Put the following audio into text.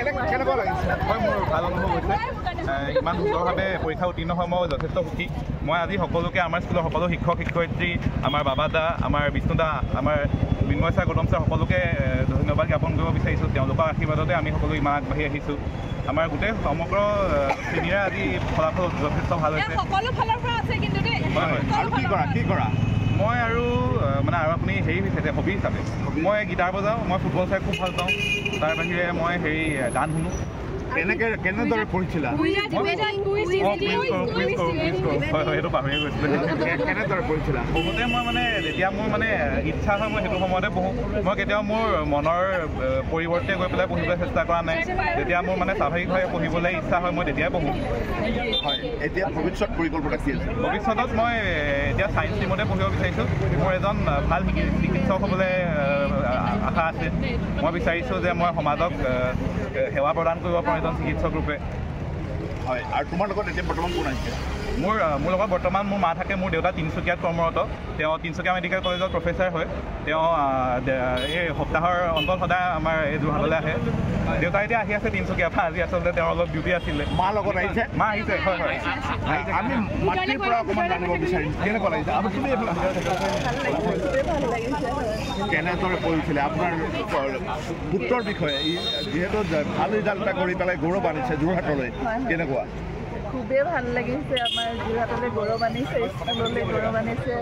কেনেকুৱা লাগিছে? হয়, মোৰ ভাল অনুভৱ হৈছে। ইমান সুন্দৰভাৱে পৰীক্ষা উত্তীৰ্ণ হৈ মই যথেষ্ট সুখী। মই আজি সকলোকে আমাৰ স্কুলৰ সকলো শিক্ষক শিক্ষয়িত্ৰী, আমাৰ বাবা দা, আমাৰ বিষ্ণু দা, আমাৰ মৃন্ময় ছাৰ, গৌতম ছাৰ সকলোকে ধন্যবাদ জ্ঞাপন কৰিব বিচাৰিছোঁ। তেওঁলোকৰ আশীৰ্বাদতে আমি সকলো ইমান আগবাঢ়ি আহিছোঁ। আমাৰ গোটেই সমগ্ৰ শ্ৰেণীৰে আজি ফলাফল যথেষ্ট ভাল হৈছে। হয়, আৰু কি কৰা? মই আৰু মানে আৰু আপুনি হেৰি হৈছে হবি হিচাপে মই গীটাৰ বজাওঁ, মই ফুটবল চাই খুব ভাল পাওঁ। তাৰ বাহিৰে মই হেৰি গান শুনো। কেনেদৰে পঢ়িছিলা? হয়, সেইটো পাহৰিয়ে গৈছিলোঁ। কেনেদৰে পঢ়িছিলা? বহুতে মই মানে যেতিয়া মোৰ মানে ইচ্ছা হয় মই সেইটো সময়তে পঢ়োঁ। মই কেতিয়াও মোৰ মনৰ পৰিৱৰ্তে গৈ পেলাই পঢ়িবলৈ চেষ্টা কৰা নাই। যেতিয়া মোৰ মানে স্বাভাৱিকভাৱে পঢ়িবলৈ ইচ্ছা হয় মই তেতিয়াই পঢ়োঁ। হয়, এতিয়া ভৱিষ্যত পৰিকল্পনা কি আছে? ভৱিষ্যতত মই এতিয়া ছায়েন্স ষ্ট্ৰীমতে পঢ়িব বিচাৰিছোঁ। মোৰ এজন ভাল চিকিৎসক হ'বলৈ আশা আছে। মই বিচাৰিছোঁ যে মই সমাজক সেৱা প্ৰদান কৰিব পাৰোঁ এজন চিকিৎসক ৰূপে। হয়, আৰু তোমাৰ লগত এতিয়া বৰ্তমান কোন আছে? মোৰ লগত বৰ্তমান মোৰ মা থাকে। মোৰ দেউতা তিনিচুকীয়াত কৰ্মৰত। তেওঁ তিনিচুকীয়া মেডিকেল কলেজৰ প্ৰফেচাৰ হয়। তেওঁ এই সপ্তাহৰ অন্তত সদায় আমাৰ এই যোৰহাটলৈ আহে। দেউতা এতিয়া আহি আছে তিনিচুকীয়াৰ পৰা। আজি আচলতে তেওঁৰ অলপ ডিউটি আছিলে। মা লগত আহিছে? মা আহিছে, হয় হয়। আমি মাতৃৰ পৰা অকণমান জানিব বিচাৰিম কেনেকুৱা লাগিছে? কেনেদৰে পঢ়িছিলে? আপোনাৰ পুত্ৰৰ বিষয়ে যিহেতু ভাল ৰিজাল্ট এটা কৰি পেলাই গৌৰৱ আনিছে যোৰহাটলৈ, কেনেকুৱা? খুবেই ভাল লাগিছে। আমাৰ যোৰহাটলৈ গৌৰৱ আনিছে, স্কুললৈ গৌৰৱ আনিছে।